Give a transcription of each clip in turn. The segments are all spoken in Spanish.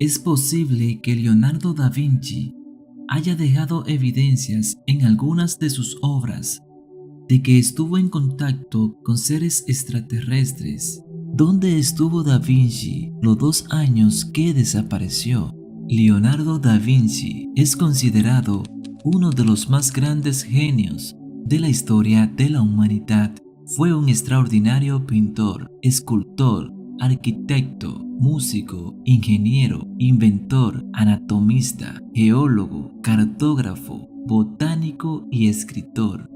Es posible que Leonardo da Vinci haya dejado evidencias en algunas de sus obras de que estuvo en contacto con seres extraterrestres. ¿Dónde estuvo Da Vinci los 2 años que desapareció? Leonardo da Vinci es considerado uno de los más grandes genios de la historia de la humanidad. Fue un extraordinario pintor, escultor, arquitecto, músico, ingeniero, inventor, anatomista, geólogo, cartógrafo, botánico y escritor.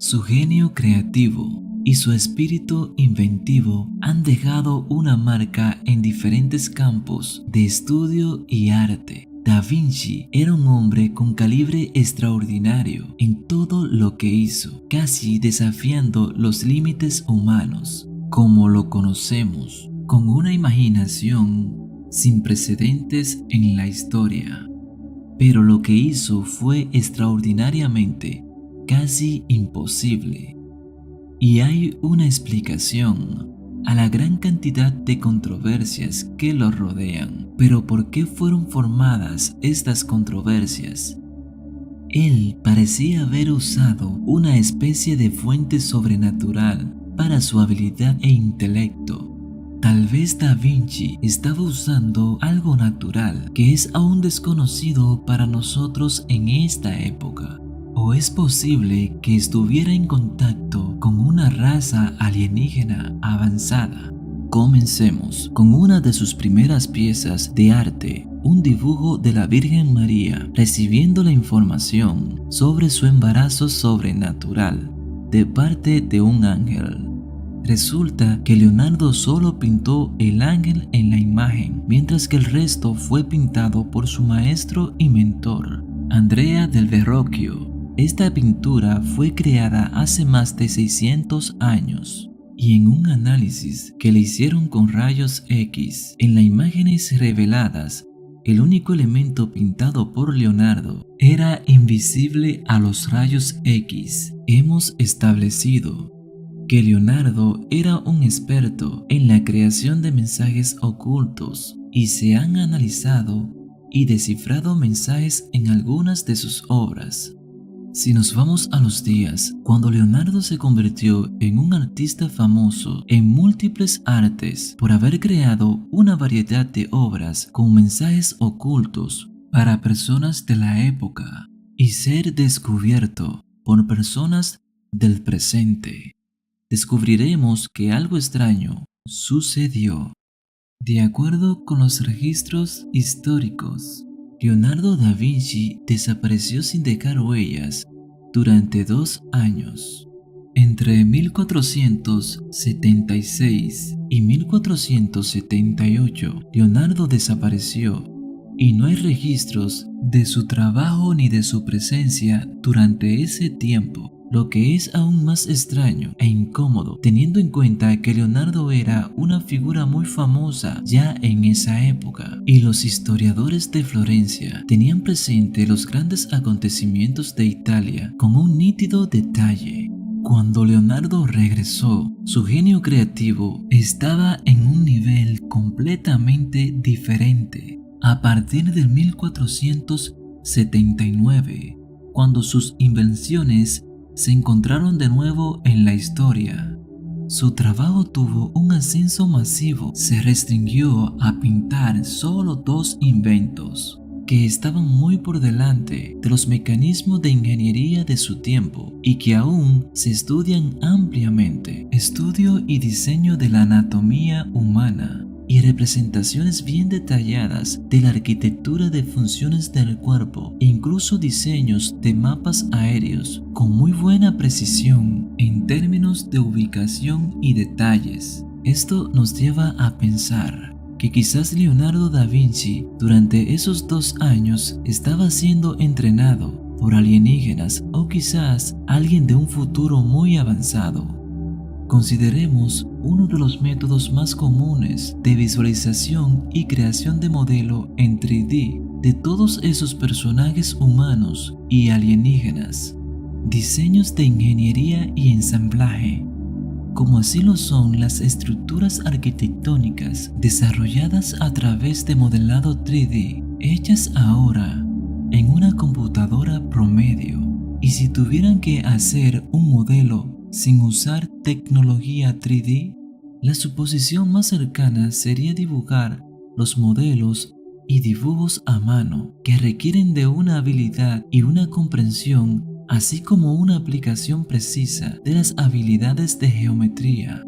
Su genio creativo y su espíritu inventivo han dejado una marca en diferentes campos de estudio y arte. Da Vinci era un hombre con calibre extraordinario en todo lo que hizo, casi desafiando los límites humanos, como lo conocemos, con una imaginación sin precedentes en la historia. Pero lo que hizo fue extraordinariamente casi imposible. Y hay una explicación a la gran cantidad de controversias que lo rodean. Pero ¿por qué fueron formadas estas controversias? Él parecía haber usado una especie de fuente sobrenatural para su habilidad e intelecto. Tal vez Da Vinci estaba usando algo natural que es aún desconocido para nosotros en esta época. ¿O es posible que estuviera en contacto con una raza alienígena avanzada? Comencemos con una de sus primeras piezas de arte, un dibujo de la Virgen María recibiendo la información sobre su embarazo sobrenatural de parte de un ángel. Resulta que Leonardo solo pintó el ángel en la imagen, mientras que el resto fue pintado por su maestro y mentor, Andrea del Verrocchio. Esta pintura fue creada hace más de 600 años y en un análisis que le hicieron con rayos X, en las imágenes reveladas, el único elemento pintado por Leonardo era invisible a los rayos X. Hemos establecido que Leonardo era un experto en la creación de mensajes ocultos y se han analizado y descifrado mensajes en algunas de sus obras. Si nos vamos a los días cuando Leonardo se convirtió en un artista famoso en múltiples artes por haber creado una variedad de obras con mensajes ocultos para personas de la época y ser descubierto por personas del presente, descubriremos que algo extraño sucedió. De acuerdo con los registros históricos, Leonardo da Vinci desapareció sin dejar huellas durante 2 años. Entre 1476 y 1478, Leonardo desapareció y no hay registros de su trabajo ni de su presencia durante ese tiempo. Lo que es aún más extraño e incómodo teniendo en cuenta que Leonardo era una figura muy famosa ya en esa época y los historiadores de Florencia tenían presente los grandes acontecimientos de Italia con un nítido detalle. Cuando Leonardo regresó, su genio creativo estaba en un nivel completamente diferente. A partir del 1479, cuando sus invenciones se encontraron de nuevo en la historia, su trabajo tuvo un ascenso masivo. Se restringió a pintar solo 2 inventos que estaban muy por delante de los mecanismos de ingeniería de su tiempo y que aún se estudian ampliamente: estudio y diseño de la anatomía humana y representaciones bien detalladas de la arquitectura de funciones del cuerpo e incluso diseños de mapas aéreos con muy buena precisión en términos de ubicación y detalles. Esto nos lleva a pensar que quizás Leonardo da Vinci durante esos 2 años estaba siendo entrenado por alienígenas o quizás alguien de un futuro muy avanzado. Consideremos uno de los métodos más comunes de visualización y creación de modelo en 3D de todos esos personajes humanos y alienígenas: diseños de ingeniería y ensamblaje. como así lo son las estructuras arquitectónicas desarrolladas a través de modelado 3D, hechas ahora en una computadora promedio. Y si tuvieran que hacer un modelo sin usar tecnología 3D, la suposición más cercana sería dibujar los modelos y dibujos a mano, que requieren de una habilidad y una comprensión, así como una aplicación precisa de las habilidades de geometría.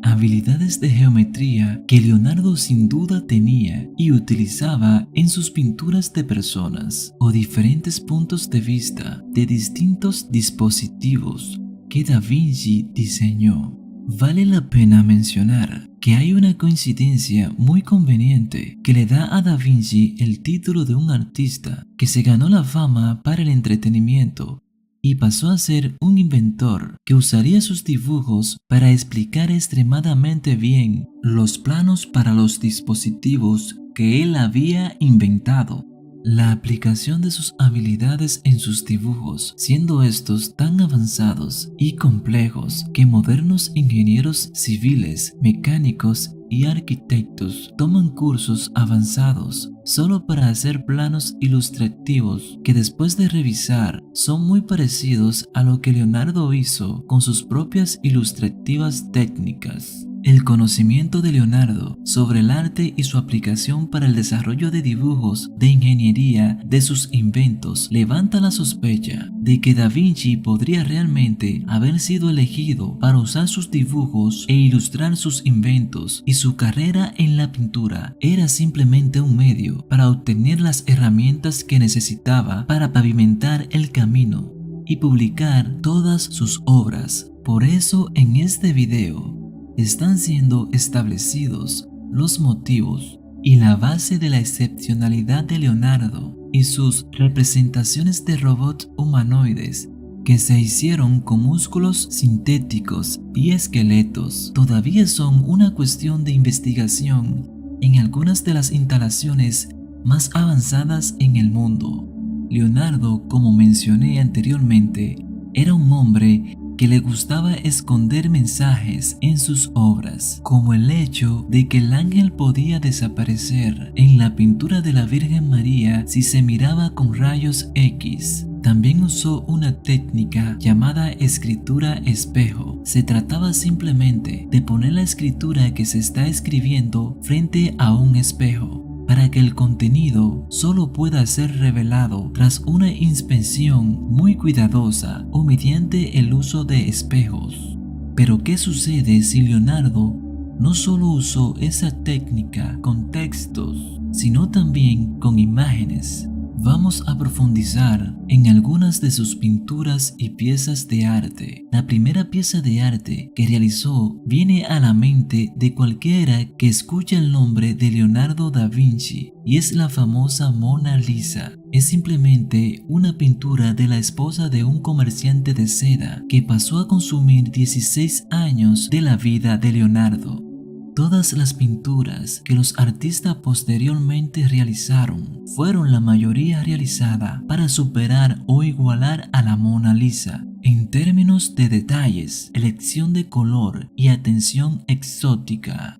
Habilidades de geometría que Leonardo sin duda tenía y utilizaba en sus pinturas de personas o diferentes puntos de vista de distintos dispositivos que Da Vinci diseñó. Vale la pena mencionar que hay una coincidencia muy conveniente que le da a Da Vinci el título de un artista que se ganó la fama para el entretenimiento y pasó a ser un inventor que usaría sus dibujos para explicar extremadamente bien los planos para los dispositivos que él había inventado. La aplicación de sus habilidades en sus dibujos, siendo estos tan avanzados y complejos que modernos ingenieros civiles, mecánicos y arquitectos toman cursos avanzados solo para hacer planos ilustrativos que después de revisar son muy parecidos a lo que Leonardo hizo con sus propias ilustrativas técnicas. El conocimiento de Leonardo sobre el arte y su aplicación para el desarrollo de dibujos de ingeniería de sus inventos levanta la sospecha de que Da Vinci podría realmente haber sido elegido para usar sus dibujos e ilustrar sus inventos, y su carrera en la pintura era simplemente un medio para obtener las herramientas que necesitaba para pavimentar el camino y publicar todas sus obras. Por eso en este video están siendo establecidos los motivos y la base de la excepcionalidad de Leonardo y sus representaciones de robots humanoides que se hicieron con músculos sintéticos y esqueletos. Todavía son una cuestión de investigación en algunas de las instalaciones más avanzadas en el mundo. Leonardo, como mencioné anteriormente, era un hombre que le gustaba esconder mensajes en sus obras, como el hecho de que el ángel podía desaparecer en la pintura de la Virgen María si se miraba con rayos X. También usó una técnica llamada escritura espejo. Se trataba simplemente de poner la escritura que se está escribiendo frente a un espejo, para que el contenido solo pueda ser revelado tras una inspección muy cuidadosa o mediante el uso de espejos. Pero ¿qué sucede si Leonardo no solo usó esa técnica con textos, sino también con imágenes? Vamos a profundizar en algunas de sus pinturas y piezas de arte. La primera pieza de arte que realizó viene a la mente de cualquiera que escucha el nombre de Leonardo da Vinci, y es la famosa Mona Lisa. Es simplemente una pintura de la esposa de un comerciante de seda que pasó a consumir 16 años de la vida de Leonardo. Todas las pinturas que los artistas posteriormente realizaron fueron la mayoría realizada para superar o igualar a la Mona Lisa en términos de detalles, elección de color y atención exótica.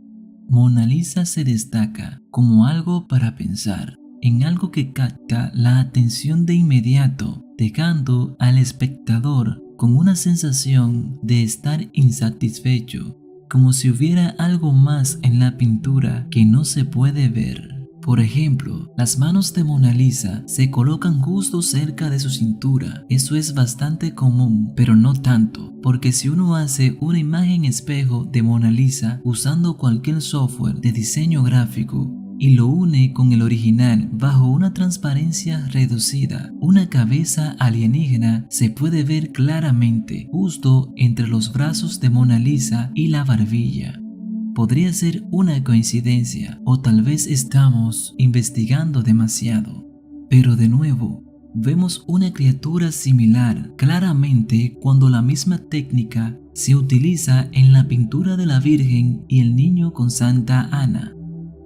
Mona Lisa se destaca como algo para pensar, en algo que capta la atención de inmediato, dejando al espectador con una sensación de estar insatisfecho, como si hubiera algo más en la pintura que no se puede ver. Por ejemplo, las manos de Mona Lisa se colocan justo cerca de su cintura. Eso es bastante común, pero no tanto, porque si uno hace una imagen espejo de Mona Lisa usando cualquier software de diseño gráfico y lo une con el original bajo una transparencia reducida, una cabeza alienígena se puede ver claramente justo entre los brazos de Mona Lisa y la barbilla. Podría ser una coincidencia, o tal vez estamos investigando demasiado. Pero de nuevo, vemos una criatura similar claramente cuando la misma técnica se utiliza en la pintura de la Virgen y el niño con Santa Ana.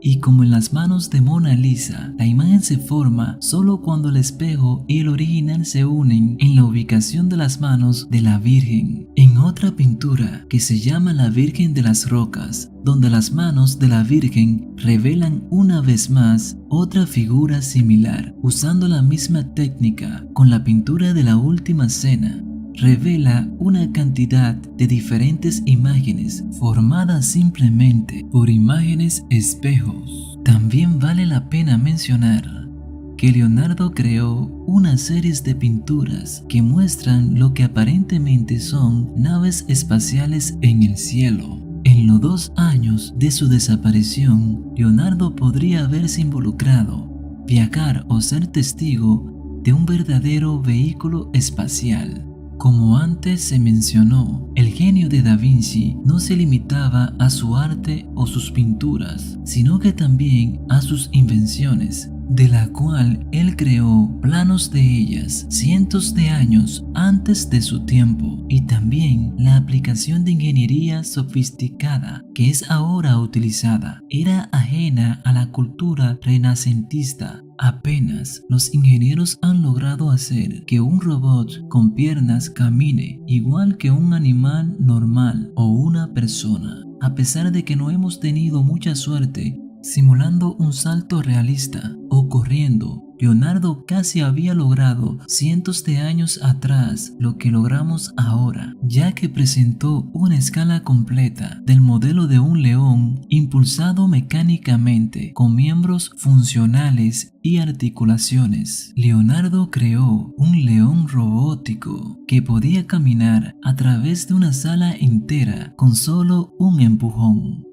Y como en las manos de Mona Lisa, la imagen se forma solo cuando el espejo y el original se unen en la ubicación de las manos de la Virgen. En otra pintura que se llama La Virgen de las Rocas, donde las manos de la Virgen revelan una vez más otra figura similar, usando la misma técnica con la pintura de la Última Cena, revela una cantidad de diferentes imágenes formadas simplemente por imágenes espejos. También vale la pena mencionar que Leonardo creó una serie de pinturas que muestran lo que aparentemente son naves espaciales en el cielo. En los 2 años de su desaparición, Leonardo podría haberse involucrado, viajar o ser testigo de un verdadero vehículo espacial. Como antes se mencionó, el genio de Da Vinci no se limitaba a su arte o sus pinturas, sino que también a sus invenciones, de la cual él creó planos de ellas cientos de años antes de su tiempo, y también la aplicación de ingeniería sofisticada que es ahora utilizada era ajena a la cultura renacentista. Apenas los ingenieros han logrado hacer que un robot con piernas camine igual que un animal normal o una persona. A pesar de que no hemos tenido mucha suerte simulando un salto realista o corriendo, Leonardo casi había logrado cientos de años atrás lo que logramos ahora, ya que presentó una escala completa del modelo de un león impulsado mecánicamente con miembros funcionales y articulaciones. Leonardo creó un león robótico que podía caminar a través de una sala entera con solo un empujón.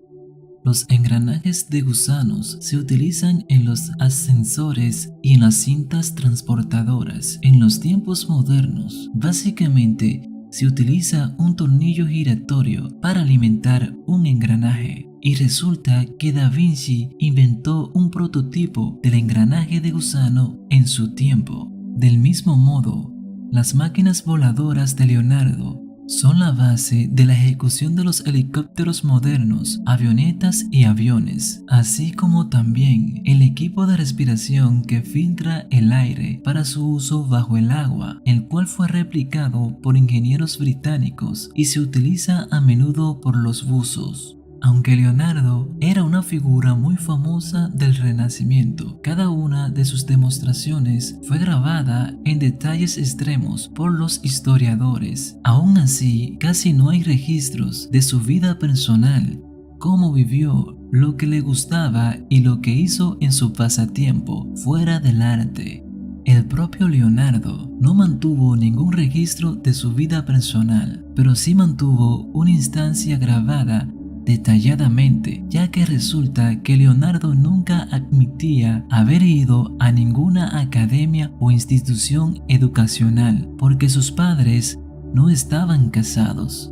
Los engranajes de gusanos se utilizan en los ascensores y en las cintas transportadoras. En los tiempos modernos, básicamente se utiliza un tornillo giratorio para alimentar un engranaje. Y resulta que Da Vinci inventó un prototipo del engranaje de gusano en su tiempo. Del mismo modo, las máquinas voladoras de Leonardo son la base de la ejecución de los helicópteros modernos, avionetas y aviones, así como también el equipo de respiración que filtra el aire para su uso bajo el agua, el cual fue replicado por ingenieros británicos y se utiliza a menudo por los buzos. Aunque Leonardo era una figura muy famosa del Renacimiento, cada una de sus demostraciones fue grabada en detalles extremos por los historiadores. Aún así, casi no hay registros de su vida personal, cómo vivió, lo que le gustaba y lo que hizo en su pasatiempo fuera del arte. El propio Leonardo no mantuvo ningún registro de su vida personal, pero sí mantuvo una instancia grabada detalladamente, ya que resulta que Leonardo nunca admitía haber ido a ninguna academia o institución educacional, porque sus padres no estaban casados.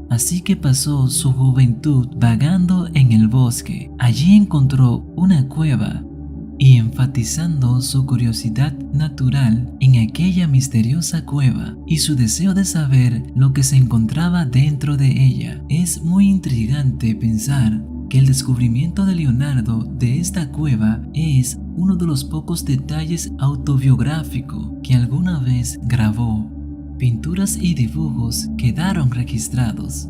Así que pasó su juventud vagando en el bosque. Allí encontró una cueva y, enfatizando su curiosidad natural en aquella misteriosa cueva y su deseo de saber lo que se encontraba dentro de ella, es muy intrigante pensar que el descubrimiento de Leonardo de esta cueva es uno de los pocos detalles autobiográficos que alguna vez grabó. Pinturas y dibujos quedaron registrados.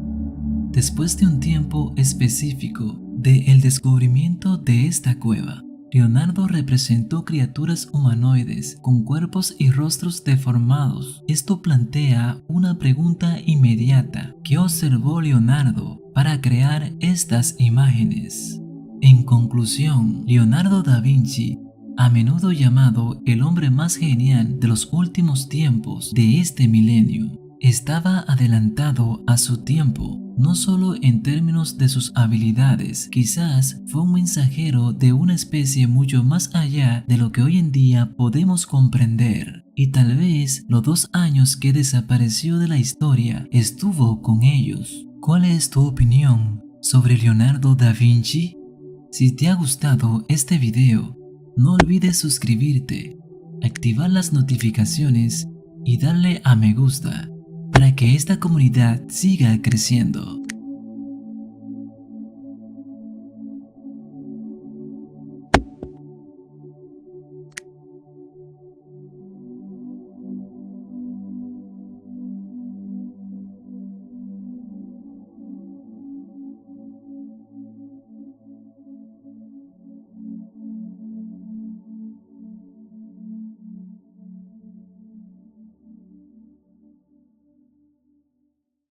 Después de un tiempo específico del descubrimiento de esta cueva, Leonardo representó criaturas humanoides con cuerpos y rostros deformados. Esto plantea una pregunta inmediata: ¿qué observó Leonardo para crear estas imágenes? En conclusión, Leonardo da Vinci, a menudo llamado el hombre más genial de los últimos tiempos de este milenio, estaba adelantado a su tiempo, no solo en términos de sus habilidades. Quizás fue un mensajero de una especie mucho más allá de lo que hoy en día podemos comprender. Y tal vez los 2 años que desapareció de la historia estuvo con ellos. ¿Cuál es tu opinión sobre Leonardo da Vinci? Si te ha gustado este video, no olvides suscribirte, activar las notificaciones y darle a me gusta para que esta comunidad siga creciendo.